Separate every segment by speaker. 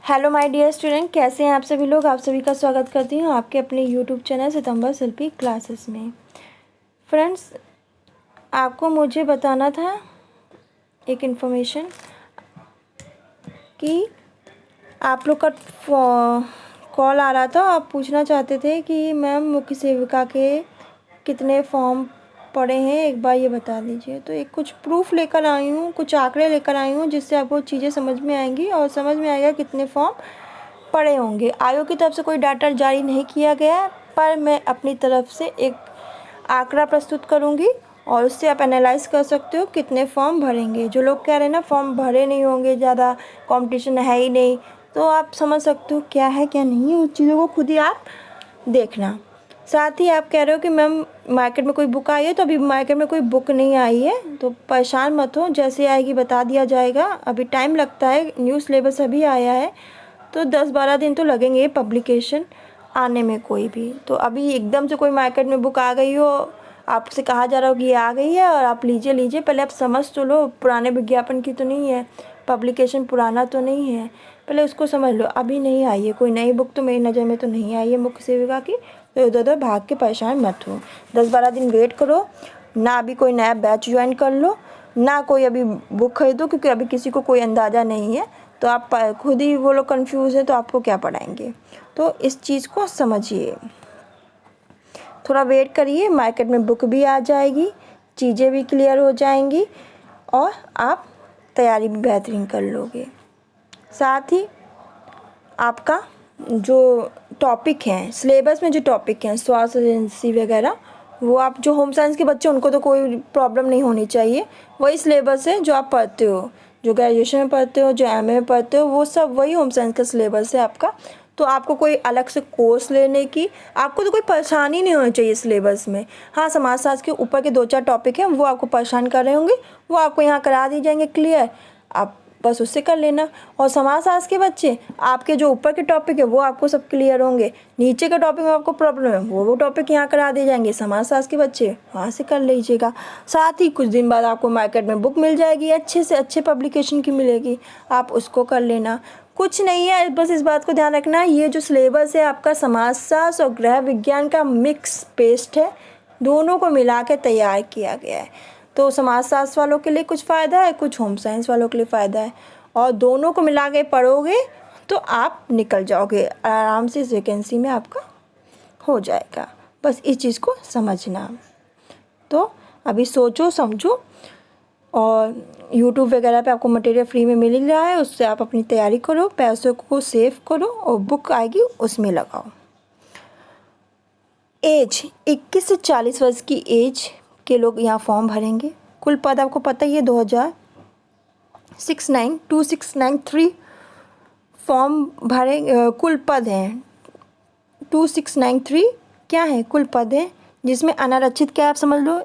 Speaker 1: Hello my dear student, कैसे हैं आप सभी लोग। आप सभी का स्वागत करती हूँ आपके अपने यूट्यूब चैनल सितंबर शिल्पी क्लासेस में। फ्रेंड्स, आपको मुझे बताना था एक इन्फॉर्मेशन कि आप लोग का कॉल आ रहा था। आप पूछना चाहते थे कि मैम मुख्य सेविका के कितने फॉर्म पड़े हैं, एक बार ये बता दीजिए। तो एक कुछ प्रूफ लेकर आई हूँ, कुछ आंकड़े लेकर आई हूँ, जिससे आपको चीज़ें समझ में आएंगी और समझ में आएगा कितने फॉर्म पड़े होंगे। आयोग की तरफ से कोई डाटा जारी नहीं किया गया है, पर मैं अपनी तरफ से एक आंकड़ा प्रस्तुत करूंगी और उससे आप एनालाइज कर सकते हो कितने फॉर्म भरेंगे। जो लोग कह रहे हैं ना फॉर्म भरे नहीं होंगे, ज़्यादा कंपटीशन है ही नहीं, तो आप समझ सकते हो क्या है क्या नहीं, उस चीज़ों को खुद ही आप देखना। साथ ही आप कह रहे हो कि मैम मार्केट में कोई बुक आई है, तो अभी मार्केट में कोई बुक नहीं आई है, तो परेशान मत हो, जैसे आएगी बता दिया जाएगा। अभी टाइम लगता है, न्यू सिलेबस अभी आया है, तो 10-12 दिन तो लगेंगे पब्लिकेशन आने में कोई भी। तो अभी एकदम से कोई मार्केट में बुक आ गई हो, आपसे कहा जा रहा हो कि ये आ गई है और आप लीजिए, पहले आप समझ तो लो, पुराने विज्ञापन की तो नहीं है, पब्लिकेशन पुराना तो नहीं है, पहले उसको समझ लो। अभी नहीं आई है कोई नई बुक, तो मेरी नज़र में तो नहीं आई है मुख्य सेविका की, तो इधर उधर भाग के परेशान मत हो। 10-12 दिन वेट करो ना, अभी कोई नया बैच ज्वाइन कर लो ना, कोई अभी बुक खरीदो, क्योंकि अभी किसी को कोई अंदाज़ा नहीं है। तो आप खुद ही वो लोग कंफ्यूज है, तो आपको क्या पढ़ाएंगे। तो इस चीज़ को समझिए, थोड़ा वेट करिए, मार्केट में बुक भी आ जाएगी, चीज़ें भी क्लियर हो जाएंगी और आप तैयारी भी बेहतरीन कर लोगे। साथ ही आपका जो टॉपिक हैं सिलेबस में, जो टॉपिक हैं स्वास्थ्य एजेंसी वगैरह, वो आप जो होम साइंस के बच्चे उनको तो कोई प्रॉब्लम नहीं होनी चाहिए। वही सिलेबस है जो आप पढ़ते हो, जो ग्रेजुएशन में पढ़ते हो, जो एमए में पढ़ते हो, वो सब वही होम साइंस का सिलेबस है आपका। तो आपको कोई अलग से कोर्स लेने की, आपको तो कोई परेशानी नहीं होनी चाहिए सिलेबस में। हाँ, समाजशास्त्र के ऊपर के 2-4 टॉपिक हैं, वो आपको परेशान कर रहे होंगे, वो आपको यहाँ करा दी जाएंगे क्लियर, आप बस उससे कर लेना। और समाजशास्त्र के बच्चे, आपके जो ऊपर के टॉपिक है वो आपको सब क्लियर होंगे, नीचे के टॉपिक में आपको प्रॉब्लम है वो टॉपिक यहाँ करा दिए जाएंगे, समाजशास्त्र के बच्चे वहाँ से कर लीजिएगा। साथ ही कुछ दिन बाद आपको मार्केट में बुक मिल जाएगी, अच्छे से अच्छे पब्लिकेशन की मिलेगी, आप उसको कर लेना। कुछ नहीं है, बस इस बात को ध्यान रखना है, ये जो सिलेबस है आपका समाजशास्त्र और गृह विज्ञान का मिक्स पेस्ट है, दोनों को मिला के तैयार किया गया है। तो समाजशास्त्र वालों के लिए कुछ फ़ायदा है, कुछ होम साइंस वालों के लिए फ़ायदा है, और दोनों को मिला के पढ़ोगे तो आप निकल जाओगे आराम से, इस वैकेंसी में आपका हो जाएगा। बस इस चीज़ को समझना। तो अभी सोचो समझो, और यूट्यूब वगैरह पे आपको मटेरियल फ्री में मिल ही रहा है, उससे आप अपनी तैयारी करो, पैसों को सेव करो और बुक आएगी उसमें लगाओ। एज 21 से 40 वर्ष की एज के लोग यहाँ फॉर्म भरेंगे। कुल पद आपको पता ही है, 2693 फॉर्म भरे, कुल पद हैं 2693 क्या है, कुल पद हैं, जिसमें अनारक्षित क्या आप समझ लो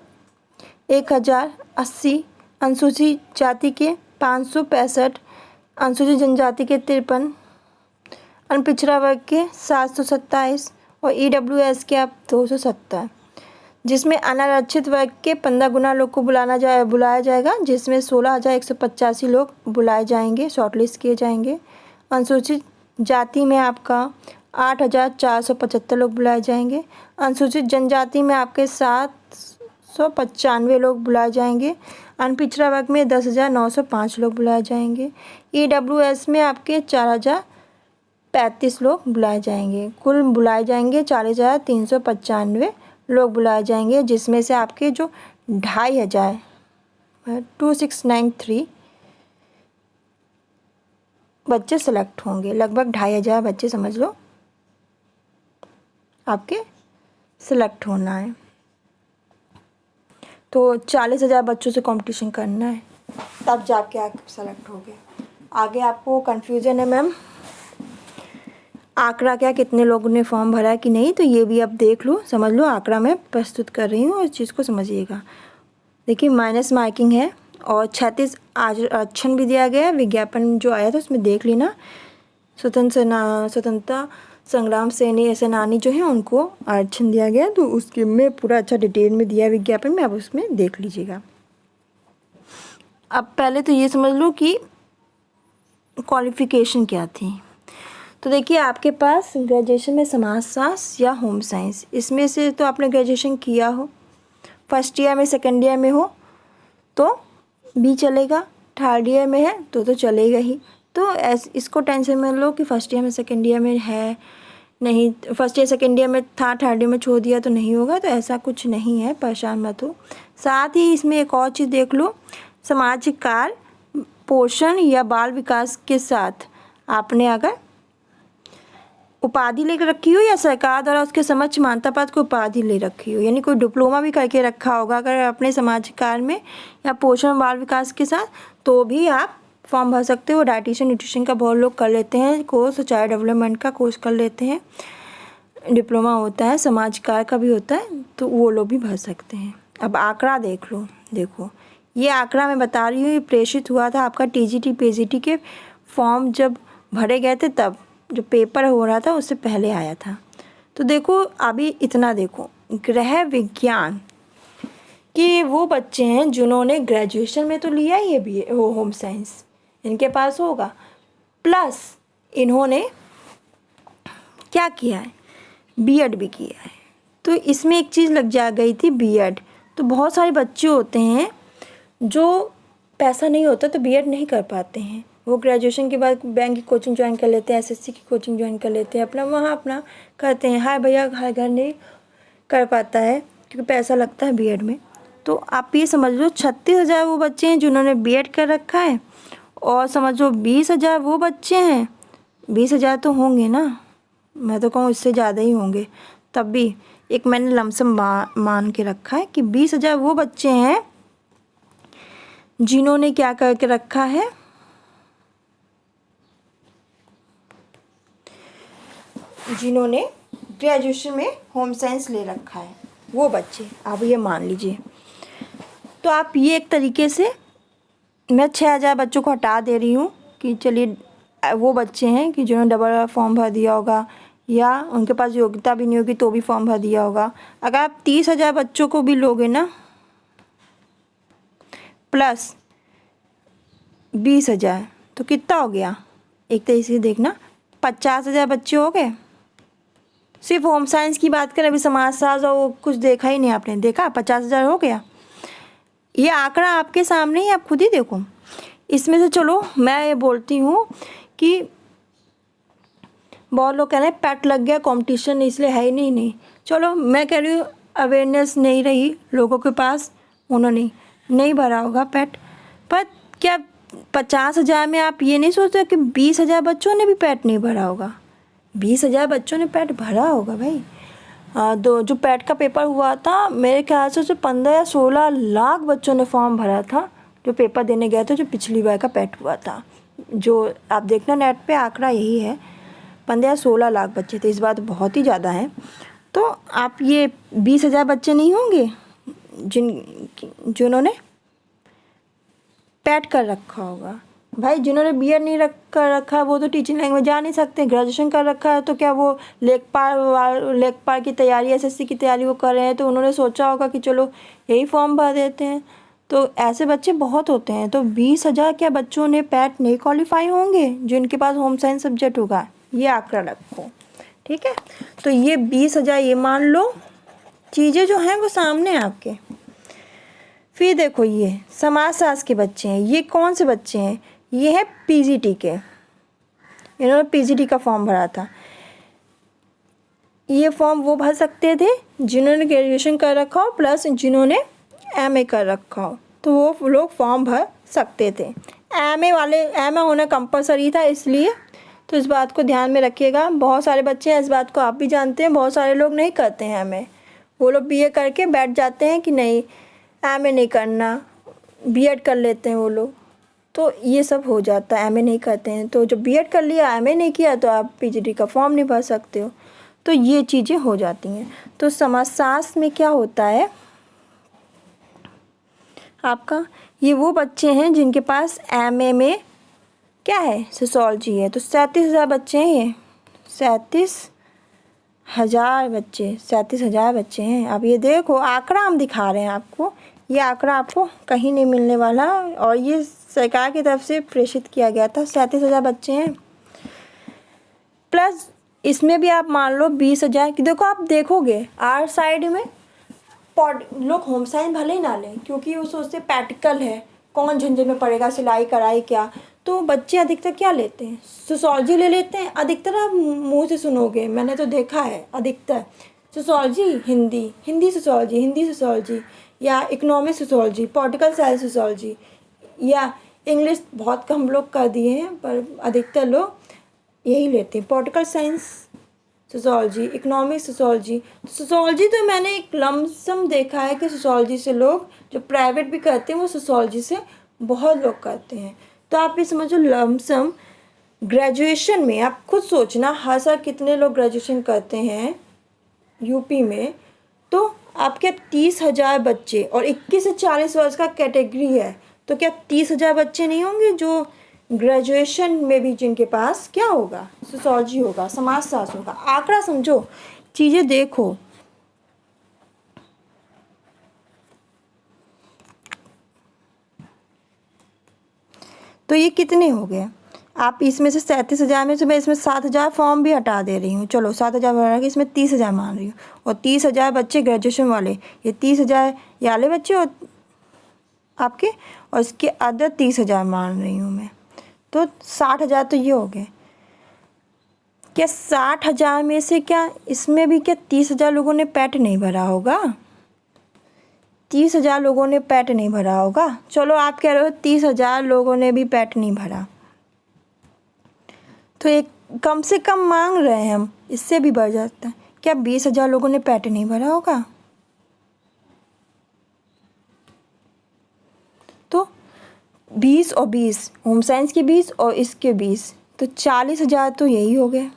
Speaker 1: 1080, अनुसूचित जाति के 565, अनुसूचित जनजाति के 53, अनपिछड़ा वर्ग के 727 और EWS के आप 270, जिसमें अनारक्षित वर्ग के 15 गुना लोग को बुलाया जाएगा, जिसमें 16,185 लोग बुलाए जाएंगे, शॉर्टलिस्ट किए जाएंगे। अनुसूचित जाति में आपका 8,475 लोग बुलाए जाएंगे। अनुसूचित जनजाति में आपके 795 लोग बुलाए जाएंगे। अनपिछड़ा वर्ग में 10,905 लोग बुलाए जाएंगे। EWS में आपके 4,035 लोग बुलाए जाएंगे। कुल बुलाए जाएंगे 40,395 लोग बुलाए जाएंगे, जिसमें से आपके जो 2693 बच्चे सेलेक्ट होंगे, लगभग 2500 बच्चे समझ लो आपके सेलेक्ट होना है। तो 40,000 बच्चों से कंपटीशन करना है, तब जाके आप सेलेक्ट होगे। आगे आपको कन्फ्यूज़न है मैम आंकड़ा क्या, कितने लोगों ने फॉर्म भरा है कि नहीं, तो ये भी आप देख लो, समझ लो, आंकड़ा मैं प्रस्तुत कर रही हूँ, इस चीज़ को समझिएगा। देखिए माइनस मार्किंग है और 36 आरक्षण भी दिया गया है। विज्ञापन जो आया था उसमें देख लेना, स्वतंत्रता संग्राम सेनानी जो है उनको आरक्षण दिया गया, तो उसके में पूरा अच्छा डिटेल में दिया है विज्ञापन में, आप उसमें देख लीजिएगा। अब पहले तो ये समझ लो कि क्वालिफ़िकेशन क्या थी। तो देखिए आपके पास ग्रेजुएशन में समाजशास्त्र या होम साइंस, इसमें से तो आपने ग्रेजुएशन किया हो, फर्स्ट ईयर में सेकेंड ईयर में हो तो भी चलेगा, थर्ड ईयर में है तो चलेगा ही। तो इसको टेंशन में लो कि फर्स्ट ईयर में सेकेंड ईयर में है नहीं, फर्स्ट ईयर सेकेंड ईयर में था, थर्ड ईयर में छोड़ दिया तो नहीं होगा, तो ऐसा कुछ नहीं है, परेशान मत हो। साथ ही इसमें एक और चीज़ देख लो, सामाजिक कार्य, पोषण या बाल विकास के साथ आपने अगर उपाधि लेकर रखी हो या सरकार द्वारा उसके समक्ष मान्यता प्राप्त कोई उपाधि ले रखी हो, यानी कोई डिप्लोमा भी करके रखा होगा अगर अपने सामाजिक कार्य में या पोषण बाल विकास के साथ, तो भी आप फॉर्म भर सकते हो। डाइटिशियन न्यूट्रिशन का बहुत लोग कर लेते हैं कोर्स, चाइल्ड डेवलपमेंट का कोर्स कर लेते हैं, डिप्लोमा होता है, समाज कार्य का भी होता है, तो वो लोग भी भर सकते हैं। अब आंकड़ा देख लो, देखो ये आंकड़ा मैं बता रही हूँ, ये प्रेषित हुआ था आपका टीजीटी पीजीटी के फॉर्म जब भरे गए थे, तब जो पेपर हो रहा था उससे पहले आया था। तो देखो अभी इतना देखो, गृह विज्ञान कि वो बच्चे हैं जिन्होंने ग्रेजुएशन में तो लिया ही है बी होम साइंस, इनके पास होगा, प्लस इन्होंने क्या किया है, बीएड भी किया है। तो इसमें एक चीज़ लग जा गई थी बीएड। तो बहुत सारे बच्चे होते हैं जो पैसा नहीं होता तो बीएड नहीं कर पाते हैं, वो ग्रेजुएशन के बाद बैंक की कोचिंग ज्वाइन कर लेते हैं, एसएससी की कोचिंग ज्वाइन कर लेते हैं, अपना वहाँ अपना करते हैं। हाय भैया हर घर नहीं कर पाता है क्योंकि पैसा लगता है बीएड में। तो आप ये समझ लो 36,000 वो बच्चे हैं जिन्होंने बीएड कर रखा है, और समझो 20,000 वो बच्चे हैं, 20,000 तो होंगे ना, मैं तो कहूँ इससे ज़्यादा ही होंगे, तब भी एक मैंने लमसम मान के रखा है कि 20,000 वो बच्चे हैं जिन्होंने क्या करके रखा है, जिन्होंने ग्रेजुएशन में होम साइंस ले रखा है, वो बच्चे आप ये मान लीजिए। तो आप ये एक तरीके से मैं 6,000 बच्चों को हटा दे रही हूँ कि चलिए वो बच्चे हैं कि जिन्होंने डबल फॉर्म भर दिया होगा या उनके पास योग्यता भी नहीं होगी तो भी फॉर्म भर दिया होगा। अगर आप 30,000 बच्चों को भी लोगे ना, प्लस 20,000, तो कितना हो गया, एक तरीके से देखना 50,000 बच्चे हो गए। सिर्फ होम साइंस की बात करें, अभी समाजशास्त्र और वो कुछ देखा ही नहीं आपने, देखा 50,000 हो गया। ये आंकड़ा आपके सामने ही, आप खुद ही देखो। इसमें से चलो मैं ये बोलती हूँ कि बहुत लोग कह रहे हैं पैट लग गया कंपटीशन इसलिए है ही नहीं, चलो मैं कह रही हूँ अवेयरनेस नहीं रही लोगों के पास, उन्होंने नहीं भरा होगा पैट। पर क्या 50,000 में आप ये नहीं सोचते कि 20,000 बच्चों ने भी पैट नहीं भरा होगा? 20,000 बच्चों ने पैट भरा होगा भाई। जो पैट का पेपर हुआ था मेरे ख्याल से 15 या 16 लाख बच्चों ने फॉर्म भरा था जो पेपर देने गए थे, जो पिछली बार का पैट हुआ था। जो आप देखना नेट पे आंकड़ा यही है, 15 या 16 लाख बच्चे थे, इस बार तो बहुत ही ज़्यादा है। तो आप ये 20,000 बच्चे नहीं होंगे जिन्होंने पैट कर रखा होगा। भाई जिन्होंने बीएड नहीं कर रखा वो तो टीचिंग लाइन में जा नहीं सकते, ग्रेजुएशन कर रखा है तो क्या वो लेखपाल की तैयारी, एसएससी की तैयारी वो कर रहे हैं, तो उन्होंने सोचा होगा कि चलो यही फॉर्म भर देते हैं। तो ऐसे बच्चे बहुत होते हैं। तो 20,000 क्या बच्चों ने पैट नहीं क्वालिफाई होंगे जिनके पास होम साइंस सब्जेक्ट होगा? ये आंकड़ा रखो, ठीक है। तो ये 20,000 ये मान लो, चीज़ें जो हैं वो सामने आपके। फिर देखो ये समाजशास्त्र के बच्चे हैं, ये कौन से बच्चे हैं? ये है पीजीटी के, इन्होंने पीजीटी का फॉर्म भरा था। ये फॉर्म वो भर सकते थे जिन्होंने ग्रेजुएशन कर रखा हो प्लस जिन्होंने एमए कर रखा हो, तो वो लोग फॉर्म भर सकते थे। एमए होना कंपलसरी था इसलिए, तो इस बात को ध्यान में रखिएगा। बहुत सारे बच्चे हैं, इस बात को आप भी जानते हैं, बहुत सारे लोग नहीं करते हैं एमए, वो लोग बीए करके बैठ जाते हैं कि नहीं एमए नहीं करना, बीएड कर लेते हैं वो लोग, तो ये सब हो जाता है, एमए नहीं करते हैं। तो जो बीएड कर लिया एमए नहीं किया तो आप पीजीटी का फॉर्म नहीं भर सकते हो, तो ये चीज़ें हो जाती हैं। तो समाजशास्त्र में क्या होता है आपका, ये वो बच्चे हैं जिनके पास एमए में क्या है, सोशियोलॉजी है। तो 37,000 बच्चे हैं, ये 37,000 बच्चे हैं। अब ये देखो आंकड़ा हम दिखा रहे हैं आपको, ये आंकड़ा आपको कहीं नहीं मिलने वाला, और ये सरकार की तरफ से प्रेषित किया गया था। 37,000 बच्चे हैं। प्लस इसमें भी आप मान लो 20,000 कि देखो, आप देखोगे आर्ट साइड में लोग होम साइंस भले ही ना लें, क्योंकि वो सोचते प्रैक्टिकल है, कौन झंझट में पड़ेगा, सिलाई कढ़ाई क्या। तो बच्चे अधिकतर क्या लेते हैं, सोशोलॉजी ले लेते हैं। अधिकतर आप मुंह से सुनोगे, मैंने तो देखा है अधिकतर sociology, Hindi Hindi sociology, Hindi sociology, या economic sociology, political science sociology, या इंग्लिश बहुत कम लोग कर दिए हैं, पर अधिकतर लोग यही लेते हैं, political science sociology, economic sociology. Sociology तो मैंने एक लमसम देखा है कि सोशोलॉजी से लोग जो प्राइवेट भी करते हैं वो सोशोलॉजी से बहुत लोग करते हैं। तो आप ये समझो लमसम ग्रेजुएशन में, आप खुद सोचना हर साल कितने लोग ग्रेजुएशन करते हैं यूपी में। तो आपके 30,000 बच्चे और 21 से 40 वर्ष का कैटेगरी है, तो क्या 30,000 बच्चे नहीं होंगे जो ग्रेजुएशन में भी जिनके पास क्या होगा, सोशोलॉजी होगा, समाजशास्त्र होगा। आंकड़ा समझो, चीज़ें देखो। तो ये कितने हो गए, आप इसमें से 37,000 में से मैं इसमें 7,000 फॉर्म भी हटा दे रही हूँ, चलो 7,000 बना के इसमें 30,000 मान रही हूँ, और 30,000 बच्चे ग्रेजुएशन वाले, ये 30,000 ये वाले बच्चे और आपके, और इसके अदर 30,000 मान रही हूँ मैं। तो 60,000 तो ये हो गए। क्या 60,000 में से क्या इसमें भी क्या 30,000 लोगों ने पैट नहीं भरा होगा, 30,000 लोगों ने पैट नहीं भरा होगा। चलो आप कह रहे हो 30,000 लोगों ने भी पैट नहीं भरा, तो एक कम से कम मांग रहे हैं हम, इससे भी बढ़ जाता है। क्या 20,000 लोगों ने पैट नहीं भरा होगा, तो 20 और 20, होम साइंस के 20 और इसके 20, तो 40,000 तो यही हो गए।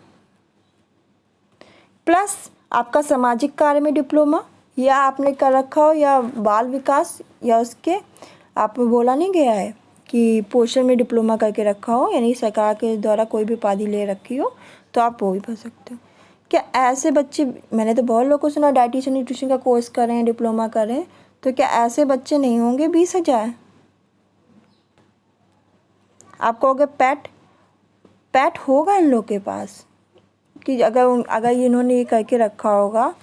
Speaker 1: प्लस आपका सामाजिक कार्य में डिप्लोमा, या आपने कर रखा हो, या बाल विकास, या उसके आप में बोला नहीं गया है कि पोषण में डिप्लोमा करके रखा हो, यानी सरकार के द्वारा कोई भी उपाधि ले रखी हो, तो आप वो भी भर सकते हो। क्या ऐसे बच्चे, मैंने तो बहुत लोगों को सुना डाइटिशियन न्यूट्रिशन का कोर्स करें, डिप्लोमा करें, तो क्या ऐसे बच्चे नहीं होंगे 20,000। आप कहोगे पैट होगा इन लोग के पास, कि अगर इन्होंने ये करके रखा होगा,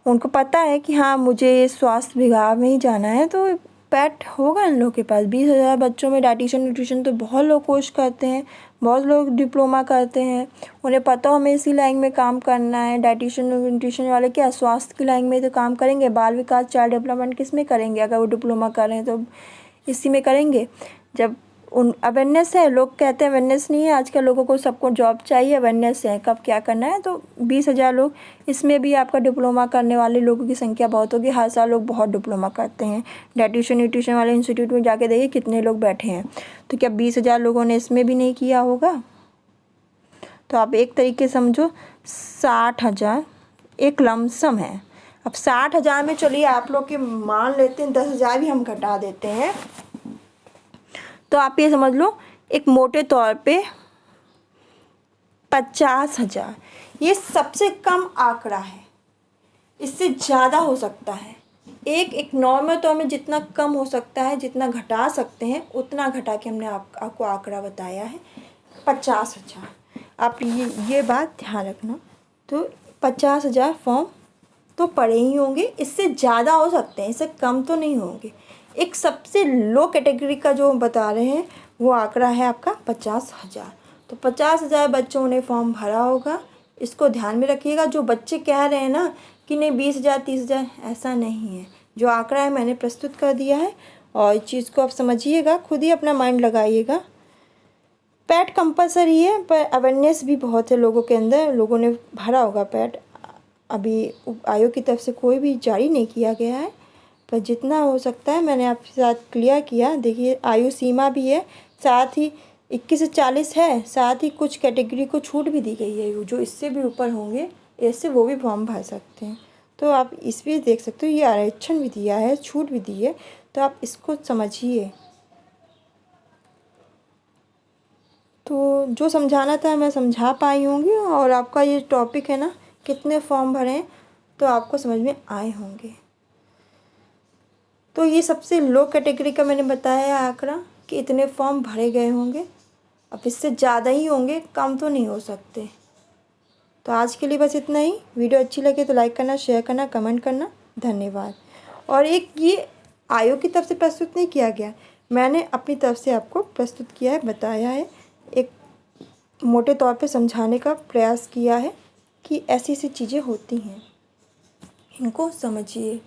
Speaker 1: उनको पता है कि हाँ मुझे स्वास्थ्य विभाग में ही जाना है, तो पैट होगा इन लोग के पास। 20,000 बच्चों में डाइटिशियन न्यूट्रिशन तो बहुत लोग कोर्स करते हैं, बहुत लोग डिप्लोमा करते हैं, उन्हें पता हो हमें इसी लाइन में काम करना है। डाइटिशियन न्यूट्रिशन वाले क्या स्वास्थ्य की लाइन में तो काम करेंगे, बाल विकास चाइल्ड डेवलपमेंट किस में करेंगे, अगर वो डिप्लोमा करें तो इसी में करेंगे। जब उन अवेयरनेस है, लोग कहते हैं अवेयरनेस नहीं है, आजकल लोगों को सबको जॉब चाहिए, अवेयरनेस है कब क्या करना है। तो 20,000 लोग, इसमें भी आपका डिप्लोमा करने वाले लोगों की संख्या बहुत होगी, हर साल लोग बहुत डिप्लोमा करते हैं। डाइटिशियन न्यूट्रिशन वाले इंस्टीट्यूट में जाके देखिए कितने लोग बैठे हैं, तो क्या 20,000 लोगों ने इसमें भी नहीं किया होगा। तो आप एक तरीके समझो 60,000 एक लमसम है। अब 60,000 में चलिए आप लोग के मान लेते हैं 10,000 भी हम घटा देते हैं, तो आप ये समझ लो एक मोटे तौर पे 50,000, ये सबसे कम आंकड़ा है, इससे ज़्यादा हो सकता है। एक नॉर्मल तौर में जितना कम हो सकता है, जितना घटा सकते हैं उतना घटा के हमने आपको आंकड़ा बताया है 50,000। आप ये बात ध्यान रखना। तो 50,000 फॉर्म तो पड़े ही होंगे, इससे ज़्यादा हो सकते हैं, इससे कम तो नहीं होंगे। एक सबसे लो कैटेगरी का जो हम बता रहे हैं वो आंकड़ा है आपका 50,000। तो 50,000 बच्चों ने फॉर्म भरा होगा, इसको ध्यान में रखिएगा। जो बच्चे कह रहे हैं ना कि नहीं 20,000 30,000, ऐसा नहीं है। जो आंकड़ा है मैंने प्रस्तुत कर दिया है, और इस चीज़ को आप समझिएगा, खुद ही अपना माइंड लगाइएगा। पैट कंपलसरी है, पर अवेयरनेस भी बहुत है लोगों के अंदर, लोगों ने भरा होगा पैट। अभी आयोग की तरफ से कोई भी जारी नहीं किया गया है, पर जितना हो सकता है मैंने आपके साथ क्लियर किया। देखिए आयु सीमा भी है, साथ ही 21 से 40 है, साथ ही कुछ कैटेगरी को छूट भी दी गई है, जो इससे भी ऊपर होंगे ऐसे वो भी फॉर्म भर सकते हैं। तो आप इस भी देख सकते हो, ये आरक्षण भी दिया है, छूट भी दी है, तो आप इसको समझिए। तो जो समझाना था मैं समझा पाई होंगी, और आपका ये टॉपिक है ना कितने फॉर्म भरें, तो आपको समझ में आए होंगे। तो ये सबसे लो कैटेगरी का मैंने बताया आंकड़ा कि इतने फॉर्म भरे गए होंगे। अब इससे ज़्यादा ही होंगे, कम तो नहीं हो सकते। तो आज के लिए बस इतना ही। वीडियो अच्छी लगे तो लाइक करना, शेयर करना, कमेंट करना। धन्यवाद। और एक ये आयोग की तरफ से प्रस्तुत नहीं किया गया, मैंने अपनी तरफ से आपको प्रस्तुत किया है, बताया है, एक मोटे तौर पे समझाने का प्रयास किया है कि ऐसी ऐसी चीज़ें होती हैं, इनको समझिए।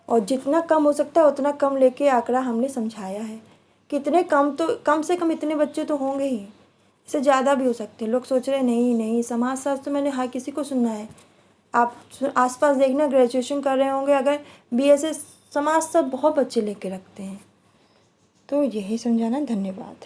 Speaker 1: और जितना कम हो सकता है उतना कम लेके आंकड़ा हमने समझाया है। कितने कम, तो कम से कम इतने बच्चे तो होंगे ही, इससे ज़्यादा भी हो सकते हैं। लोग सोच रहे हैं नहीं नहीं समाजशास्त्र तो मैंने हर किसी को सुनना है। आप आसपास देखना, ग्रेजुएशन कर रहे होंगे अगर बीएससी समाजशास्त्र बहुत बच्चे लेके रखते हैं। तो यही समझाना। धन्यवाद।